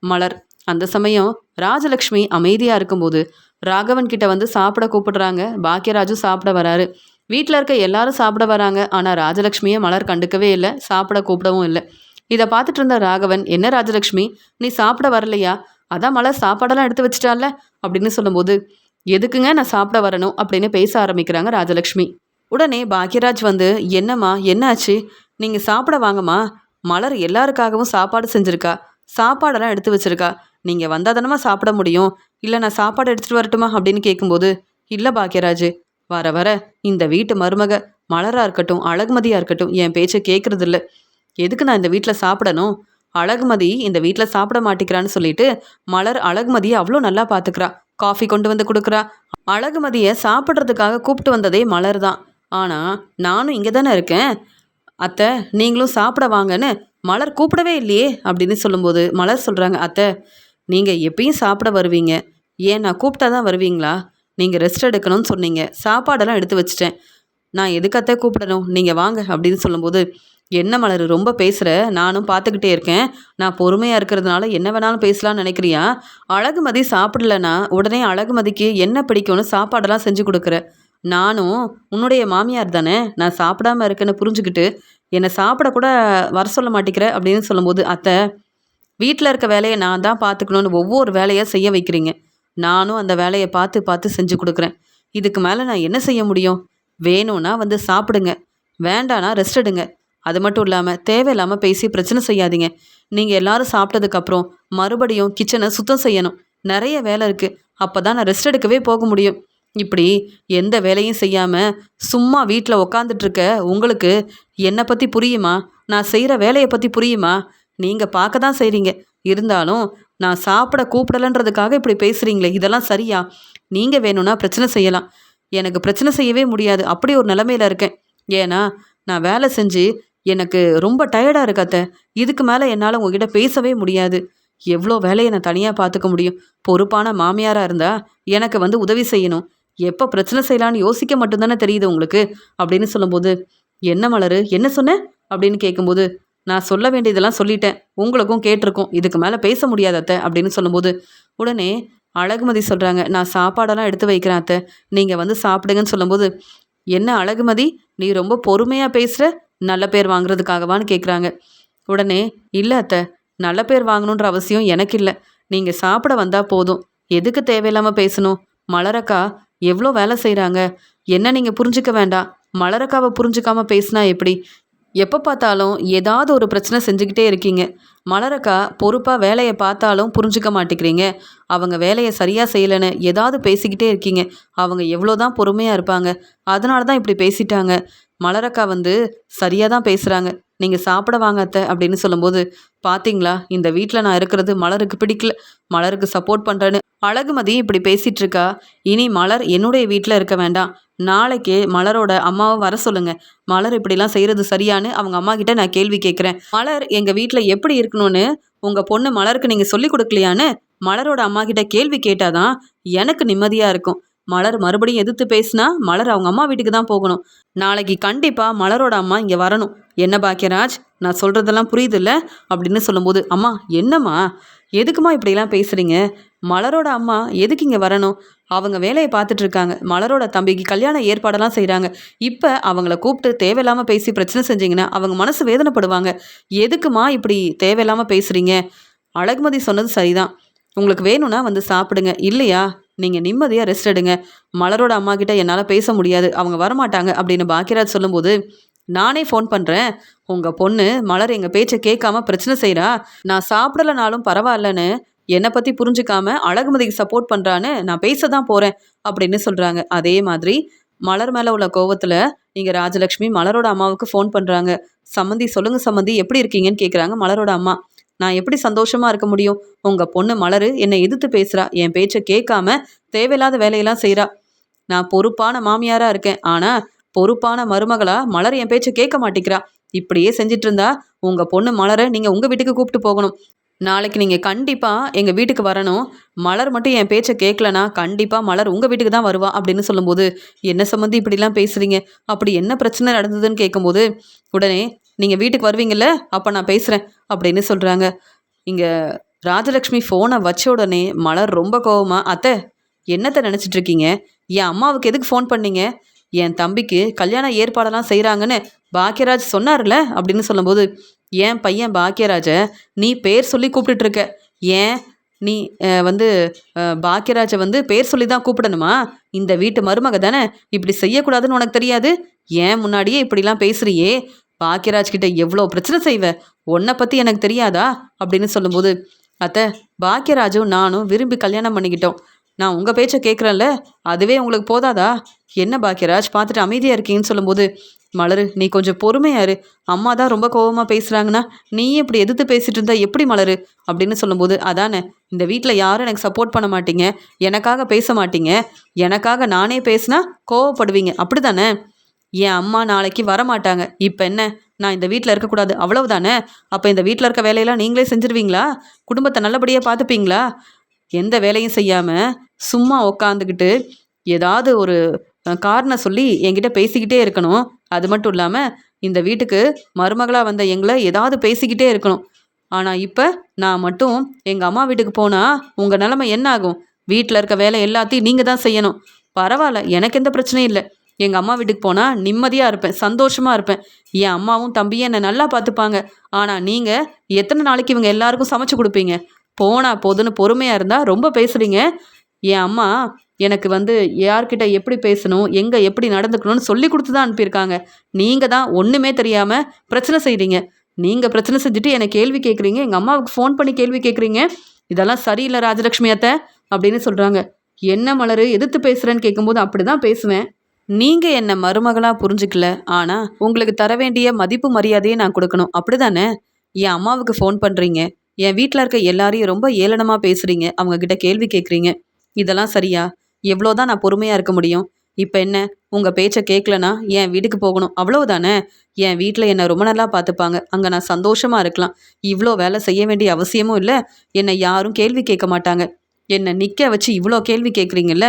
மலர். அந்த சமயம் ராஜலக்ஷ்மி அமைதியாக இருக்கும்போது ராகவன் கிட்ட வந்து சாப்பிட கூப்பிடுறாங்க. பாக்யராஜும் சாப்பிட வராரு. வீட்டில் இருக்க எல்லாரும் சாப்பிட வராங்க. ஆனால் ராஜலக்ஷ்மியை மலர் கண்டுக்கவே இல்லை, சாப்பிட கூப்பிடவும் இல்லை. இதை பார்த்துட்டு இருந்த ராகவன், என்ன ராஜலக்ஷ்மி, நீ சாப்பிட வரலையா, அதான் மலர் சாப்பாடெல்லாம் எடுத்து வச்சிட்டால அப்படின்னு சொல்லும்போது, எதுக்குங்க நான் சாப்பிட வரணும் அப்படின்னு பேச ஆரம்பிக்கிறாங்க ராஜலக்ஷ்மி. உடனே பாக்யராஜ் வந்து, என்னம்மா என்னாச்சு, நீங்கள் சாப்பிட வாங்கம்மா, மலர் எல்லாருக்காகவும் சாப்பாடு செஞ்சுருக்கா, சாப்பாடெல்லாம் எடுத்து வச்சிருக்கா, நீங்கள் வந்தால் தானம்மா சாப்பிட முடியும், இல்லை நான் சாப்பாடு எடுத்துகிட்டு வரட்டுமா அப்படின்னு கேட்கும்போது, இல்லை பாக்யராஜ், வர வர இந்த வீட்டு மருமக மலராக இருக்கட்டும் அழகுமதியாக இருக்கட்டும் என் பேச்சை கேட்குறதில்ல, எதுக்கு நான் இந்த வீட்டில் சாப்பிடணும், அழகுமதி இந்த வீட்டில் சாப்பிட மாட்டேங்கிறான்னு சொல்லிட்டு மலர் அழகுமதியை அவ்வளோ நல்லா பார்த்துக்கிறா, காஃபி கொண்டு வந்து கொடுக்குறா, அழகுமதியை சாப்பிட்றதுக்காக கூப்பிட்டு வந்ததே மலர் தான், ஆனால் நானும் இங்கே தானே இருக்கேன், அத்தை நீங்களும் சாப்பிட வாங்கன்னு மலர் கூப்பிடவே இல்லையே அப்படின்னு சொல்லும்போது மலர் சொல்கிறாங்க, அத்தை நீங்கள் எப்பயும் சாப்பிட வருவீங்க, ஏன் நான் கூப்பிட்டா தான் வருவீங்களா, நீங்கள் ரெஸ்ட் எடுக்கணும்னு சொன்னீங்க, சாப்பாடெல்லாம் எடுத்து வச்சிட்டேன், நான் எதுக்கு அத்தை கூப்பிடணும், நீங்கள் வாங்க அப்படின்னு சொல்லும்போது, என்ன மலர் ரொம்ப பேசுகிற, நானும் பார்த்துக்கிட்டே இருக்கேன், நான் பொறுமையாக இருக்கிறதுனால என்ன வேணாலும் பேசலாம்னு நினைக்கிறியா, அழகுமதி சாப்பிடலன்னா உடனே அழகுமதிக்கு என்ன பிடிக்கும்னு சாப்பாடெல்லாம் செஞ்சு கொடுக்குற, நானும் உன்னுடைய மாமியார் தானே, நான் சாப்பிடாம இருக்கேன்னு புரிஞ்சுக்கிட்டு என்னை சாப்பிடக்கூட வர சொல்ல மாட்டேங்கிற அப்படின்னு சொல்லும்போது, அத்தை வீட்டில் இருக்க வேலையை நான் தான் பார்த்துக்கணுன்னு ஒவ்வொரு வேலையாக செய்ய வைக்கிறீங்க, நானும் அந்த வேலையை பார்த்து பார்த்து செஞ்சு கொடுக்குறேன், இதுக்கு மேலே நான் என்ன செய்ய முடியும், வேணும்னா வந்து சாப்பிடுங்க, வேண்டானா ரெஸ்ட் எடுங்க, அது மட்டும் இல்லாமல் தேவையில்லாமல் பேசி பிரச்சனை செய்யாதீங்க, நீங்கள் எல்லாரும் சாப்பிட்டதுக்கப்புறம் மறுபடியும் கிச்சனை சுத்தம் செய்யணும், நிறைய வேலை இருக்குது, அப்போ தான் நான் ரெஸ்ட் எடுக்கவே போக முடியும், இப்படி எந்த வேலையும் செய்யாமல் சும்மா வீட்டில் உக்காந்துட்ருக்க உங்களுக்கு என்னை பற்றி புரியுமா, நான் செய்கிற வேலையை பற்றி புரியுமா, நீங்கள் பார்க்க தான் செய்கிறீங்க, இருந்தாலும் நான் சாப்பிட கூப்பிடலன்றதுக்காக இப்படி பேசுகிறீங்களே, இதெல்லாம் சரியா, நீங்கள் வேணும்னா பிரச்சனை செய்யலாம், எனக்கு பிரச்சனை செய்யவே முடியாது, அப்படி ஒரு நிலமையில இருக்கேன், ஏன்னா நான் வேலை செஞ்சு எனக்கு ரொம்ப டயர்டாக இருக்கு அத்தை, இதுக்கு மேலே என்னால் உங்ககிட்ட பேசவே முடியாது, எவ்வளோ வேலையை நான் தனியாக பார்த்துக்க முடியும், பொறுப்பான மாமியாராக இருந்தால் எனக்கு வந்து உதவி செய்யணும், எப்போ பிரச்சனை செய்யலான்னு யோசிக்க மட்டும்தானே தெரியுது உங்களுக்கு அப்படின்னு சொல்லும்போது, என்ன மலரு என்ன சொன்ன அப்படின்னு கேட்கும்போது, நான் சொல்ல வேண்டியதெல்லாம் சொல்லிட்டேன், உங்களுக்கும் கேட்டிருக்கோம், இதுக்கு மேலே பேச முடியாத அத்தை அப்படின்னு சொல்லும்போது, உடனே அழகுமதி சொல்கிறாங்க, நான் சாப்பாடெல்லாம் எடுத்து வைக்கிறேன் அத்தை, நீங்கள் வந்து சாப்பிடுங்கன்னு சொல்லும்போது, என்ன அழகுமதி, நீ ரொம்ப பொறுமையாக பேசுகிற, நல்ல பேர் வாங்குறதுக்காகவான்னு கேட்குறாங்க. உடனே, இல்லை அத்தை, நல்ல பேர் வாங்கணுன்ற அவசியம் எனக்கு இல்லை, நீங்கள் சாப்பிட வந்தால் போதும், எதுக்கு தேவையில்லாமல் பேசணும்? மலரக்கா எவ்வளோ வேலை செய்கிறாங்க, என்ன நீங்கள் புரிஞ்சுக்க வேண்டாம், மலரக்காவை புரிஞ்சுக்காம பேசினா எப்படி? எப்போ பார்த்தாலும் ஏதாவது ஒரு பிரச்சனை செஞ்சுக்கிட்டே இருக்கீங்க. மலரக்கா பொறுப்பாக வேலையை பார்த்தாலும் புரிஞ்சுக்க மாட்டேங்கிறீங்க. அவங்க வேலையை சரியாக செய்யலைன்னு ஏதாவது பேசிக்கிட்டே இருக்கீங்க. அவங்க எவ்வளோ தான் பொறுமையாக இருப்பாங்க. அதனால தான் இப்படி பேசிட்டாங்க. மலரக்கா வந்து சரியாக தான் பேசுகிறாங்க. நீங்கள் சாப்பிட வாங்க அத்தை அப்படின்னு சொல்லும்போது, பார்த்தீங்களா இந்த வீட்டில் நான் இருக்கிறது மலருக்கு பிடிக்கல, மலருக்கு சப்போர்ட் பண்ணுறேன்னு அழகுமதி இப்படி பேசிகிட்டு இருக்கா. இனி மலர் என்னுடைய வீட்டில் இருக்க வேண்டாம், நாளைக்கே மலரோட அம்மாவை வர சொல்லுங்கள். மலர் இப்படிலாம் செய்கிறது சரியான்னு அவங்க அம்மா கிட்ட நான் கேள்வி கேட்குறேன். மலர் எங்கள் வீட்டில் எப்படி இருக்கணும்னு உங்கள் பொண்ணு மலருக்கு நீங்கள் சொல்லி கொடுக்கலையான்னு மலரோட அம்மா கிட்ட கேள்வி கேட்டாதான் எனக்கு நிம்மதியாக இருக்கும். மலர் மறுபடியும் எதிர்த்து பேசினா மலர் அவங்க அம்மா வீட்டுக்கு தான் போகணும். நாளைக்கு கண்டிப்பாக மலரோட அம்மா இங்கே வரணும். என்ன பாக்கியராஜ், நான் சொல்கிறதெல்லாம் புரியுதுல்ல அப்படின்னு சொல்லும்போது, அம்மா என்னம்மா, எதுக்குமா இப்படிலாம் பேசுகிறீங்க? மலரோட அம்மா எதுக்கு இங்கே வரணும்? அவங்க வேலையை பார்த்துட்டு இருக்காங்க. மலரோட தம்பிக்கு கல்யாண ஏற்பாடெல்லாம் செய்கிறாங்க. இப்போ அவங்கள கூப்பிட்டு தேவையில்லாமல் பேசி பிரச்சனை செஞ்சிங்கன்னா அவங்க மனசு வேதனைப்படுவாங்க. எதுக்குமா இப்படி தேவையில்லாமல் பேசுகிறீங்க? அழகுமதி சொன்னது சரிதான். உங்களுக்கு வேணும்னா வந்து சாப்பிடுங்க, இல்லையா நீங்கள் நிம்மதியாக ரெஸ்ட் எடுங்க. மலரோட அம்மா கிட்ட என்னால் பேச முடியாது, அவங்க வரமாட்டாங்க அப்படின்னு பாக்கியராஜ் சொல்லும்போது, நானே ஃபோன் பண்ணுறேன். உங்கள் பொண்ணு மலர் எங்கள் பேச்சை கேட்காம பிரச்சனை செய்கிறா, நான் சாப்பிடலனாலும் பரவாயில்லன்னு என்னை பற்றி புரிஞ்சுக்காம அழகுமதிக்கு சப்போர்ட் பண்ணுறான்னு நான் பேச தான் போகிறேன் அப்படின்னு சொல்கிறாங்க. அதே மாதிரி மலர் மேலே உள்ள கோவத்தில் இங்கே ராஜலக்ஷ்மி மலரோட அம்மாவுக்கு ஃபோன் பண்ணுறாங்க. சம்மந்தி சொல்லுங்கள் சம்மந்தி, எப்படி இருக்கீங்கன்னு கேட்குறாங்க மலரோட அம்மா. நான் எப்படி சந்தோஷமாக இருக்க முடியும்? உங்கள் பொண்ணு மலரு என்னை எதிர்த்து பேசுகிறா, என் பேச்சை கேட்காம தேவையில்லாத வேலையெல்லாம் செய்கிறா. நான் பொறுப்பான மாமியாராக இருக்கேன், ஆனால் பொறுப்பான மருமகளா மலர் என் பேச்சை கேட்க மாட்டேங்கிறா. இப்படியே செஞ்சிட்டு இருந்தா உங்கள் பொண்ணு மலரை நீங்கள் உங்கள் வீட்டுக்கு கூப்பிட்டு போகணும். நாளைக்கு நீங்கள் கண்டிப்பாக எங்கள் வீட்டுக்கு வரணும். மலர் மட்டும் என் பேச்சை கேட்கலனா கண்டிப்பாக மலர் உங்கள் வீட்டுக்கு தான் வருவா அப்படின்னு சொல்லும்போது, என்ன சம்மந்தி இப்படிலாம் பேசுகிறீங்க? அப்படி என்ன பிரச்சனை நடந்ததுன்னு கேட்கும்போது, உடனே நீங்கள் வீட்டுக்கு வருவீங்கள்ல, அப்போ நான் பேசுகிறேன் அப்படின்னு சொல்கிறாங்க. இங்கே ராஜலக்ஷ்மி ஃபோனை வச்ச உடனே மலர் ரொம்ப கோவமா, அத்தை என்னத்தை நினச்சிட்டு இருக்கீங்க? என் அம்மாவுக்கு எதுக்கு ஃபோன் பண்ணீங்க? என் தம்பிக்கு கல்யாண ஏற்பாடெல்லாம் செய்கிறாங்கன்னு பாக்கியராஜ் சொன்னார்ல அப்படின்னு சொல்லும்போது, என் பையன் பாக்கியராஜை நீ பேர் சொல்லி கூப்பிட்டுட்ருக்க, ஏன் நீ வந்து பாக்கியராஜை வந்து பேர் சொல்லி தான் கூப்பிடணுமா? இந்த வீட்டு மருமக தானே, இப்படி செய்யக்கூடாதுன்னு உனக்கு தெரியாது? ஏன் முன்னாடியே இப்படிலாம் பேசுகிறியே? பாக்கியராஜ் கிட்ட எவ்வளோ பிரச்சனை செய்வ, உன்னை பற்றி எனக்கு தெரியாதா அப்படின்னு சொல்லும்போது, அத்தை பாக்கியராஜும் நானும் விரும்பி கல்யாணம் பண்ணிக்கிட்டோம், நான் உங்கள் பேச்சை கேட்குறேன்ல, அதுவே உங்களுக்கு போதாதா? என்ன பாக்கியராஜ் பார்த்துட்டு அமைதியாக இருக்கீங்கன்னு சொல்லும்போது, மலரு நீ கொஞ்சம் பொறுமையாரு, அம்மா தான் ரொம்ப கோபமாக பேசுகிறாங்கன்னா நீயே இப்படி எதிர்த்து பேசிகிட்டு இருந்தா எப்படி மலரு அப்படின்னு சொல்லும்போது, அதானே இந்த வீட்டில் யாரும் எனக்கு சப்போர்ட் பண்ண மாட்டீங்க, எனக்காக பேச மாட்டீங்க, எனக்காக நானே பேசினா கோவப்படுவீங்க, அப்படி தானே? என் அம்மா நாளைக்கு வரமாட்டாங்க, இப்போ என்ன நான் இந்த வீட்டில் இருக்கக்கூடாது அவ்வளவுதானே? அப்போ இந்த வீட்டில் இருக்க வேலையெல்லாம் நீங்களே செஞ்சுருவீங்களா? குடும்பத்தை நல்லபடியாக பார்த்துப்பீங்களா? எந்த வேலையும் செய்யாமல் சும்மா உக்காந்துக்கிட்டு ஏதாவது ஒரு காரணம் சொல்லி என்கிட்ட பேசிக்கிட்டே இருக்கணும். அது மட்டும் இல்லாமல் இந்த வீட்டுக்கு மருமகளாக வந்த எங்களை ஏதாவது பேசிக்கிட்டே இருக்கணும். ஆனால் இப்போ நான் மட்டும் எங்கள் அம்மா வீட்டுக்கு போனால் உங்கள் நிலைமை என்ன ஆகும்? வீட்டில் இருக்க வேலை எல்லாத்தையும் நீங்கள் தான் செய்யணும். பரவாயில்ல, எனக்கு எந்த பிரச்சனையும் இல்லை. எங்கள் அம்மா வீட்டுக்கு போனால் நிம்மதியாக இருப்பேன், சந்தோஷமாக இருப்பேன். என் அம்மாவும் தம்பியும் என்னை நல்லா பார்த்துப்பாங்க. ஆனால் நீங்கள் எத்தனை நாளைக்கு இவங்க எல்லாருக்கும் சமைச்சு கொடுப்பீங்க? போனால் போதுன்னு பொறுமையாக இருந்தால் ரொம்ப பேசுகிறீங்க. என் அம்மா எனக்கு வந்து யார்கிட்ட எப்படி பேசணும், எங்கே எப்படி நடந்துக்கணும்னு சொல்லி கொடுத்து தான் அனுப்பியிருக்காங்க. நீங்கள் தான் ஒன்றுமே தெரியாமல் பிரச்சனை செய்கிறீங்க. நீங்கள் பிரச்சனை செஞ்சுட்டு என்னை கேள்வி கேட்குறீங்க, எங்கள் அம்மாவுக்கு ஃபோன் பண்ணி கேள்வி கேட்குறீங்க. இதெல்லாம் சரியில்லை ராஜலக்ஷ்மி அத்தை அப்படின்னு சொல்கிறாங்க. என்ன மலரு எதிர்த்து பேசுகிறேன்னு கேட்கும்போது அப்படி தான் பேசுவேன். நீங்கள் என்னை மருமகளாக புரிஞ்சுக்கல, ஆனால் உங்களுக்கு தர வேண்டிய மதிப்பு மரியாதையை நான் கொடுக்கணும், அப்படி தானே? என் அம்மாவுக்கு ஃபோன் பண்ணுறீங்க, என் வீட்டில் இருக்க எல்லாரையும் ரொம்ப ஏளனமாக பேசுகிறீங்க, அவங்கக்கிட்ட கேள்வி கேட்குறீங்க. இதெல்லாம் சரியா? எவ்வளோ தான் நான் பொறுமையாக இருக்க முடியும்? இப்போ என்ன, உங்கள் பேச்சை கேட்கலனா என் வீட்டுக்கு போகணும் அவ்வளவுதானே? என் வீட்டில் என்னை ரொம்ப நல்லா பார்த்துப்பாங்க, அங்கே நான் சந்தோஷமாக இருக்கலாம். இவ்வளோ வேலை செய்ய வேண்டிய அவசியமும் இல்லை, என்னை யாரும் கேள்வி கேட்க மாட்டாங்க. என்னை நிற்க வச்சு இவ்வளோ கேள்வி கேட்குறீங்கல்ல,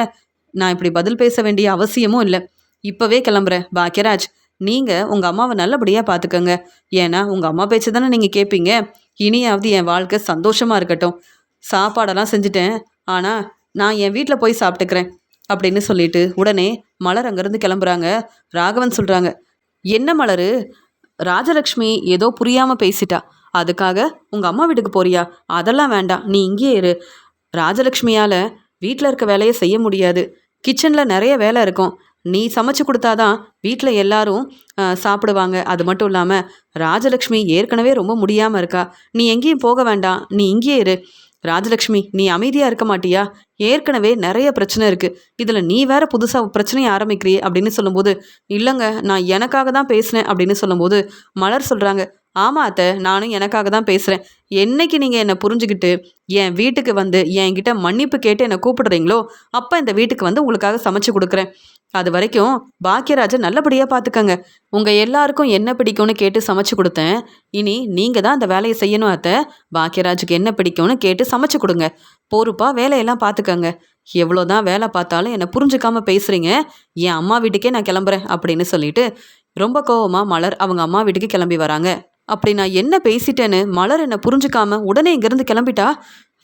நான் இப்படி பதில் பேச வேண்டிய அவசியமும் இல்லை. இப்போவே கிளம்புறேன் பாக்கியராஜ். நீங்கள் உங்கள் அம்மாவை நல்லபடியாக பார்த்துக்கங்க. ஏன்னா உங்கள் அம்மா பேச்சு தானே நீங்கள் கேட்பீங்க. இனியாவது என் வாழ்க்கை சந்தோஷமாக இருக்கட்டும். சாப்பாடெல்லாம் செஞ்சுட்டேன், ஆனால் நான் என் வீட்டில் போய் சாப்பிட்டுக்கிறேன் அப்படின்னு சொல்லிட்டு உடனே மலர் அங்கேருந்து கிளம்புறாங்க. ராகவன் சொல்கிறாங்க, என்ன மலரு, ராஜலக்ஷ்மி ஏதோ புரியாமல் பேசிட்டா, அதுக்காக உங்கள் அம்மா வீட்டுக்கு போறியா? அதெல்லாம் வேண்டாம், நீ இங்கேயே இரு. ராஜலக்ஷ்மியால் வீட்டில் இருக்க வேலையை செய்ய முடியாது. கிச்சனில் நிறைய வேலை இருக்கும். நீ சமைச்சு கொடுத்தாதான் வீட்டில் எல்லாரும் சாப்பிடுவாங்க. அது மட்டும் இல்லாமல் ராஜலக்ஷ்மி ஏற்கனவே ரொம்ப முடியாமல் இருக்கா. நீ எங்கேயும் போக வேண்டாம், நீ இங்கேயே இரு. ராஜலக்ஷ்மி, நீ அமைதியாக இருக்க மாட்டியா? ஏற்கனவே நிறைய பிரச்சனை இருக்குது, இதில் நீ வேற புதுசாக பிரச்சனையை ஆரம்பிக்கிறியே அப்படின்னு சொல்லும்போது, இல்லைங்க நான் எனக்காக தான் பேசினேன் அப்படின்னு சொல்லும்போது மலர் சொல்கிறாங்க, ஆமாம் அத்தை, நானும் எனக்காக தான் பேசுகிறேன். என்னைக்கு நீங்கள் என்னை புரிஞ்சுக்கிட்டு என் வீட்டுக்கு வந்து என்கிட்ட மன்னிப்பு கேட்டு என்னை கூப்பிடுறீங்களோ அப்போ இந்த வீட்டுக்கு வந்து உங்களுக்காக சமைச்சு கொடுக்குறேன். அது வரைக்கும் பாக்கியராஜை நல்லபடியாக பார்த்துக்கங்க. உங்கள் எல்லாருக்கும் என்ன பிடிக்கும்னு கேட்டு சமைச்சு கொடுத்தேன். இனி நீங்கள் தான் அந்த வேலையை செய்யணும் அத்தை. பாக்கியராஜுக்கு என்ன பிடிக்கும்னு கேட்டு சமைச்சு கொடுங்க. பொறுப்பாக வேலையெல்லாம் பார்த்துக்கங்க. எவ்வளோதான் வேலை பார்த்தாலும் என்னை புரிஞ்சுக்காம பேசுகிறீங்க. என் அம்மா வீட்டுக்கே நான் கிளம்புறேன் அப்படின்னு சொல்லிட்டு ரொம்ப கோவமாக மலர் அவங்க அம்மா வீட்டுக்கு கிளம்பி வராங்க. அப்படி நான் என்ன பேசிட்டேன்னு மலர் என்னை புரிஞ்சுக்காம உடனே இங்கேருந்து கிளம்பிட்டா,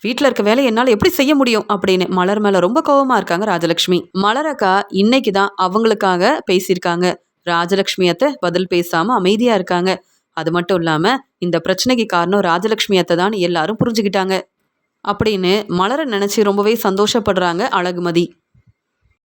வீட்டில் இருக்க வேலை என்னால் எப்படி செய்ய முடியும் அப்படின்னு மலர் மேலே ரொம்ப கோவமாக இருக்காங்க ராஜலக்ஷ்மி. மலரக்கா இன்னைக்கு தான் அவங்களுக்காக பேசியிருக்காங்க. ராஜலக்ஷ்மி அத்தை பதில் பேசாமல் அமைதியாக இருக்காங்க. அது மட்டும் இல்லாமல் இந்த பிரச்சனைக்கு காரணம் ராஜலக்ஷ்மி அத்தை தான் எல்லாரும் புரிஞ்சுக்கிட்டாங்க அப்படின்னு மலரை நினச்சி ரொம்பவே சந்தோஷப்படுறாங்க அழகுமதி.